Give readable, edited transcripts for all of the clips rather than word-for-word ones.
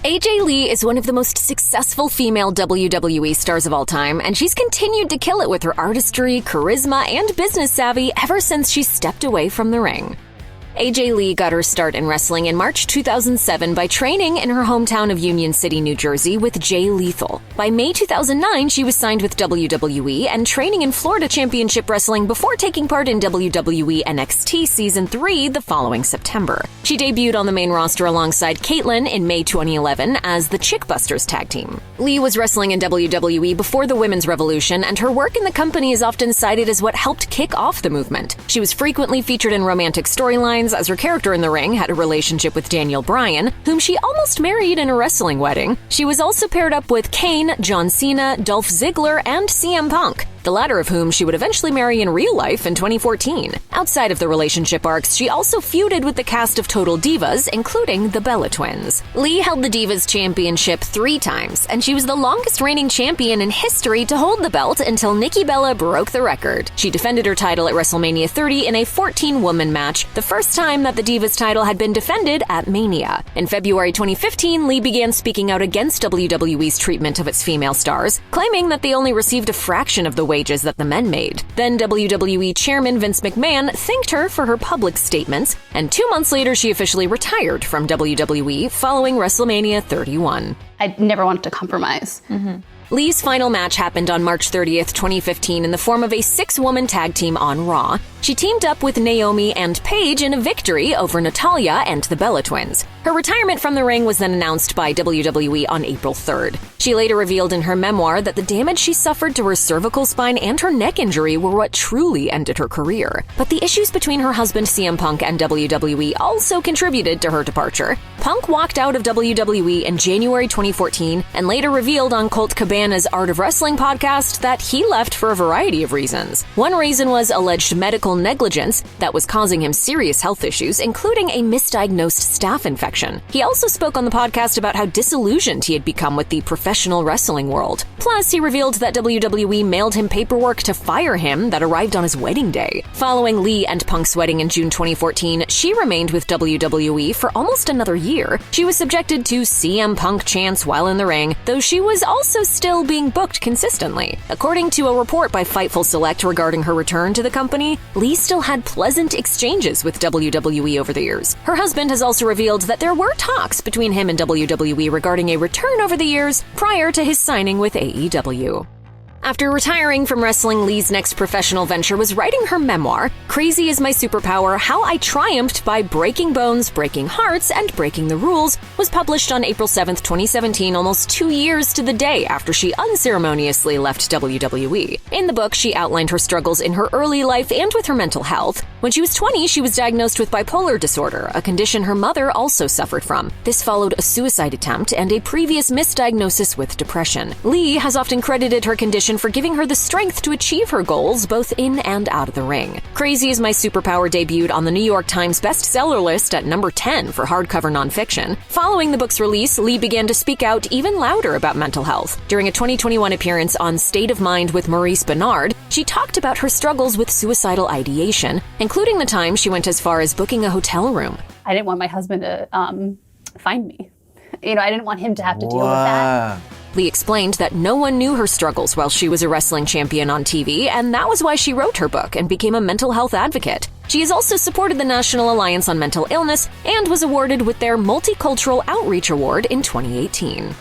AJ Lee is one of the most successful female WWE stars of all time, and she's continued to kill it with her artistry, charisma, and business savvy ever since she stepped away from the ring. AJ Lee got her start in wrestling in March 2007 by training in her hometown of Union City, New Jersey with Jay Lethal. By May 2009, she was signed with WWE and training in Florida Championship Wrestling before taking part in WWE NXT Season 3 the following September. She debuted on the main roster alongside Caitlyn in May 2011 as the Chickbusters tag team. Lee was wrestling in WWE before the Women's Revolution, and her work in the company is often cited as what helped kick off the movement. She was frequently featured in romantic storylines, as her character in the ring had a relationship with Daniel Bryan, whom she almost married in a wrestling wedding. She was also paired up with Kane, John Cena, Dolph Ziggler, and CM Punk, the latter of whom she would eventually marry in real life in 2014. Outside of the relationship arcs, she also feuded with the cast of Total Divas, including the Bella Twins. Lee held the Divas Championship 3 times, and she was the longest reigning champion in history to hold the belt until Nikki Bella broke the record. She defended her title at WrestleMania 30 in a 14-woman match, the first time that the Divas title had been defended at Mania. In February 2015, Lee began speaking out against WWE's treatment of its female stars, claiming that they only received a fraction of the wages that the men made. Then WWE Chairman Vince McMahon thanked her for her public statements, and 2 months later she officially retired from WWE following WrestleMania 31. I never wanted to compromise. Lee's final match happened on March 30th, 2015 in the form of a 6-woman tag team on Raw. She teamed up with Naomi and Paige in a victory over Natalya and the Bella Twins. Her retirement from the ring was then announced by WWE on April 3rd. She later revealed in her memoir that the damage she suffered to her cervical spine and her neck injury were what truly ended her career. But the issues between her husband CM Punk and WWE also contributed to her departure. Punk walked out of WWE in January 2014 and later revealed on Colt Cabana's Art of Wrestling podcast that he left for a variety of reasons. One reason was alleged medical negligence that was causing him serious health issues, including a misdiagnosed staph infection. He also spoke on the podcast about how disillusioned he had become with the professional wrestling world. Plus, he revealed that WWE mailed him paperwork to fire him that arrived on his wedding day. Following Lee and Punk's wedding in June 2014, she remained with WWE for almost another year. She was subjected to CM Punk chants while in the ring, though she was also still being booked consistently. According to a report by Fightful Select regarding her return to the company, Lee still had pleasant exchanges with WWE over the years. Her husband has also revealed that there were talks between him and WWE regarding a return over the years prior to his signing with AEW. After retiring from wrestling, Lee's next professional venture was writing her memoir, Crazy Is My Superpower: How I Triumphed by Breaking Bones, Breaking Hearts, and Breaking the Rules, was published on April 7th, 2017, almost 2 years to the day after she unceremoniously left WWE. In the book, she outlined her struggles in her early life and with her mental health. When she was 20, she was diagnosed with bipolar disorder, a condition her mother also suffered from. This followed a suicide attempt and a previous misdiagnosis with depression. Lee has often credited her condition for giving her the strength to achieve her goals both in and out of the ring. Crazy Is My Superpower debuted on the New York Times bestseller list at number 10 for hardcover nonfiction. Following the book's release, Lee began to speak out even louder about mental health. During a 2021 appearance on State of Mind with Maurice Benard, she talked about her struggles with suicidal ideation, including the time she went as far as booking a hotel room. I didn't want my husband to find me. I didn't want him to have to deal with that. Lee explained that no one knew her struggles while she was a wrestling champion on TV, and that was why she wrote her book and became a mental health advocate. She has also supported the National Alliance on Mental Illness and was awarded with their Multicultural Outreach Award in 2018.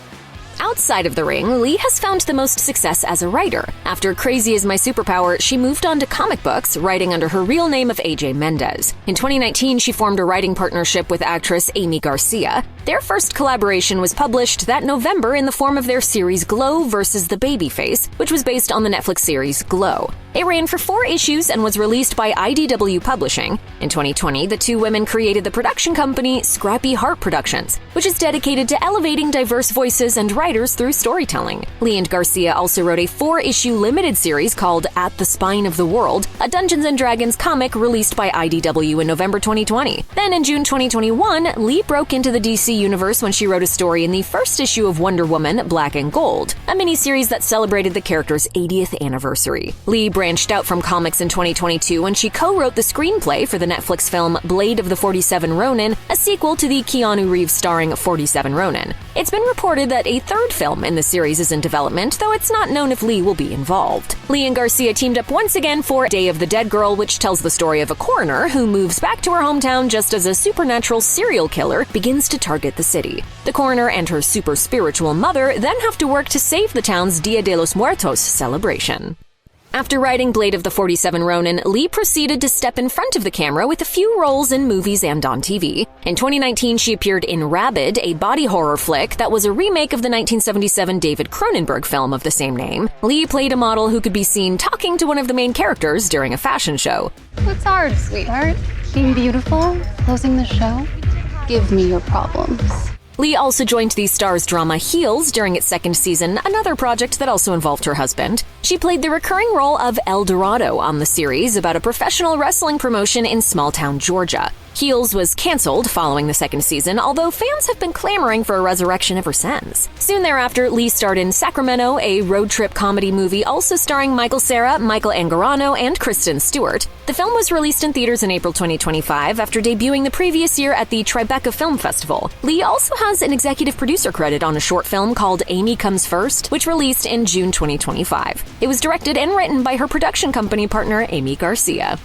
Outside of the ring, Lee has found the most success as a writer. After Crazy Is My Superpower, she moved on to comic books, writing under her real name of AJ Mendez. In 2019, she formed a writing partnership with actress Amy Garcia. Their first collaboration was published that November in the form of their series Glow vs. the Babyface, which was based on the Netflix series Glow. It ran for 4 issues and was released by IDW Publishing. In 2020, the two women created the production company Scrappy Heart Productions, which is dedicated to elevating diverse voices and writers through storytelling. Lee and Garcia also wrote a 4-issue limited series called At the Spine of the World, a Dungeons & Dragons comic released by IDW in November 2020. Then in June 2021, Lee broke into the DC universe when she wrote a story in the first issue of Wonder Woman Black and Gold, a miniseries that celebrated the character's 80th anniversary. Lee branched out from comics in 2022 when she co-wrote the screenplay for the Netflix film Blade of the 47 Ronin, a sequel to the Keanu Reeves starring 47 Ronin. It It's been reported that a third film in the series is in development, though it's not known if Lee will be involved. Lee and Garcia teamed up once again for Day of the Dead Girl, which tells the story of a coroner who moves back to her hometown just as a supernatural serial killer begins to target the city. The coroner and her super spiritual mother then have to work to save the town's Dia de los Muertos celebration. After writing Blade of the 47 Ronin, Lee proceeded to step in front of the camera with a few roles in movies and on TV. In 2019, she appeared in Rabid, a body horror flick that was a remake of the 1977 David Cronenberg film of the same name. Lee played a model who could be seen talking to one of the main characters during a fashion show. What's hard, sweetheart? Being beautiful? Closing the show? Give me your problems. Lee also joined the Starz drama Heels during its second season, another project that also involved her husband. She played the recurring role of El Dorado on the series about a professional wrestling promotion in small-town Georgia. Heels was canceled following the second season, although fans have been clamoring for a resurrection ever since. Soon thereafter, Lee starred in Sacramento, a road trip comedy movie also starring Michael Cera, Michael Angarano, and Kristen Stewart. The film was released in theaters in April 2025 after debuting the previous year at the Tribeca Film Festival. Lee also has an executive producer credit on a short film called Amy Comes First, which released in June 2025. It was directed and written by her production company partner, Amy Garcia.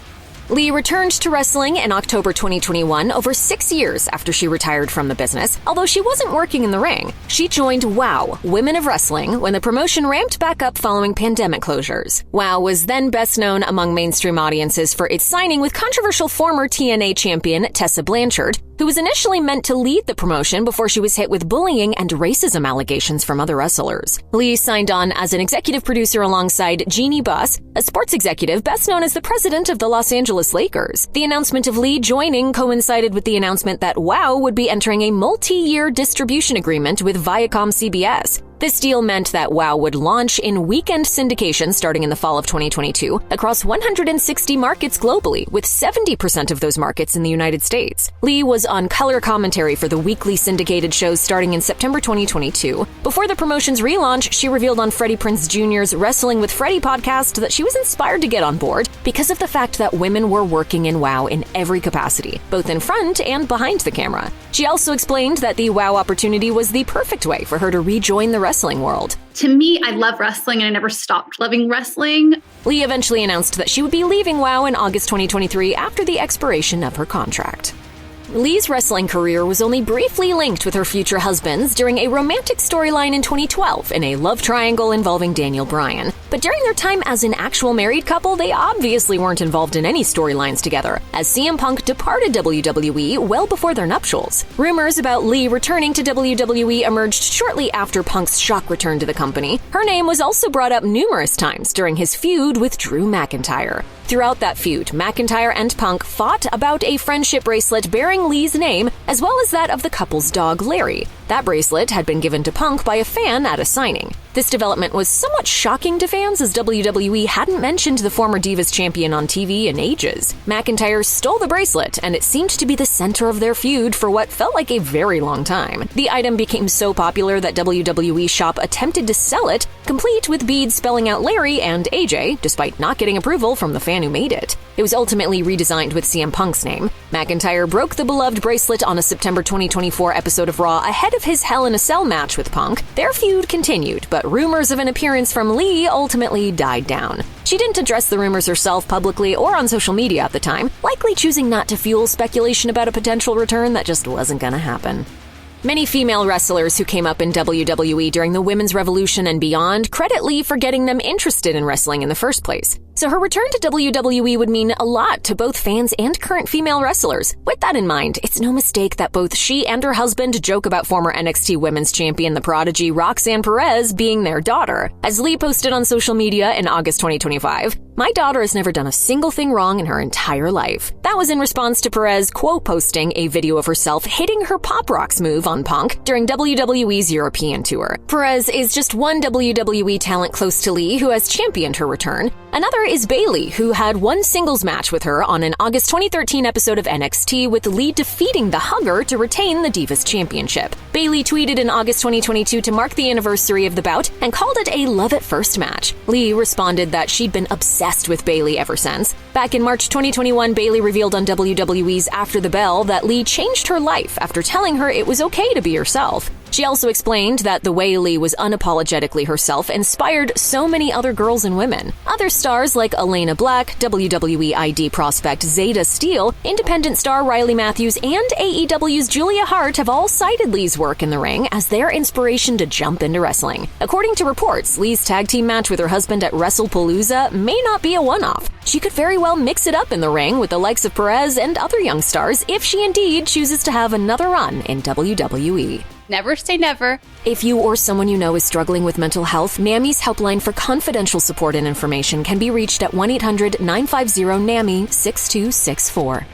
Lee returned to wrestling in October 2021, over 6 years after she retired from the business. Although she wasn't working in the ring, she joined WOW, Women of Wrestling, when the promotion ramped back up following pandemic closures. WOW was then best known among mainstream audiences for its signing with controversial former TNA champion Tessa Blanchard, who was initially meant to lead the promotion before she was hit with bullying and racism allegations from other wrestlers. Lee signed on as an executive producer alongside Jeannie Buss, a sports executive best known as the president of the Los Angeles Lakers. The announcement of Lee joining coincided with the announcement that WOW would be entering a multi-year distribution agreement with Viacom CBS. This deal meant that WOW would launch in weekend syndication starting in the fall of 2022 across 160 markets globally, with 70% of those markets in the United States. Lee was on color commentary for the weekly syndicated shows starting in September 2022. Before the promotion's relaunch, she revealed on Freddie Prinze Jr.'s Wrestling with Freddie podcast that she was inspired to get on board because of the fact that women were working in WOW in every capacity, both in front and behind the camera. She also explained that the WOW opportunity was the perfect way for her to rejoin the wrestling world. To me, I love wrestling and I never stopped loving wrestling. Lee eventually announced that she would be leaving WOW in August 2023 after the expiration of her contract. Lee's wrestling career was only briefly linked with her future husbands during a romantic storyline in 2012 in a love triangle involving Daniel Bryan. But during their time as an actual married couple, they obviously weren't involved in any storylines together, as CM Punk departed WWE well before their nuptials. Rumors about Lee returning to WWE emerged shortly after Punk's shock return to the company. Her name was also brought up numerous times during his feud with Drew McIntyre. Throughout that feud, McIntyre and Punk fought about a friendship bracelet bearing Lee's name, as well as that of the couple's dog, Larry. That bracelet had been given to Punk by a fan at a signing. This development was somewhat shocking to fans, as WWE hadn't mentioned the former Divas champion on TV in ages. McIntyre stole the bracelet, and it seemed to be the center of their feud for what felt like a very long time. The item became so popular that WWE Shop attempted to sell it, complete with beads spelling out Larry and AJ, despite not getting approval from the fan who made it. It was ultimately redesigned with CM Punk's name. McIntyre broke the beloved bracelet on a September 2024 episode of Raw ahead of his Hell in a Cell match with Punk. Their feud continued, but rumors of an appearance from Lee ultimately died down. She didn't address the rumors herself publicly or on social media at the time, likely choosing not to fuel speculation about a potential return that just wasn't gonna happen. Many female wrestlers who came up in WWE during the Women's Revolution and beyond credit Lee for getting them interested in wrestling in the first place. So her return to WWE would mean a lot to both fans and current female wrestlers. With that in mind, it's no mistake that both she and her husband joke about former NXT Women's Champion The Prodigy Roxanne Perez being their daughter. As Lee posted on social media in August 2025, "My daughter has never done a single thing wrong in her entire life." That was in response to Perez quote posting a video of herself hitting her Pop Rocks move on Punk during WWE's European tour. Perez is just one WWE talent close to Lee who has championed her return. Another is Bayley, who had one singles match with her on an August 2013 episode of NXT, with Lee defeating the Hugger to retain the Divas Championship. Bayley tweeted in August 2022 to mark the anniversary of the bout and called it a love at first match. Lee responded that she'd been obsessed with Bayley ever since. Back in March 2021, Bayley revealed on WWE's After the Bell that Lee changed her life after telling her it was okay to be herself. She also explained that the way Lee was unapologetically herself inspired so many other girls and women. Other stars like Elena Black, WWE ID prospect Zeta Steele, independent star Riley Matthews, and AEW's Julia Hart have all cited Lee's work in the ring as their inspiration to jump into wrestling. According to reports, Lee's tag team match with her husband at WrestlePalooza may not be a one-off. She could very well mix it up in the ring with the likes of Perez and other young stars if she indeed chooses to have another run in WWE. Never say never. If you or someone you know is struggling with mental health, NAMI's helpline for confidential support and information can be reached at 1-800-950-NAMI 6264.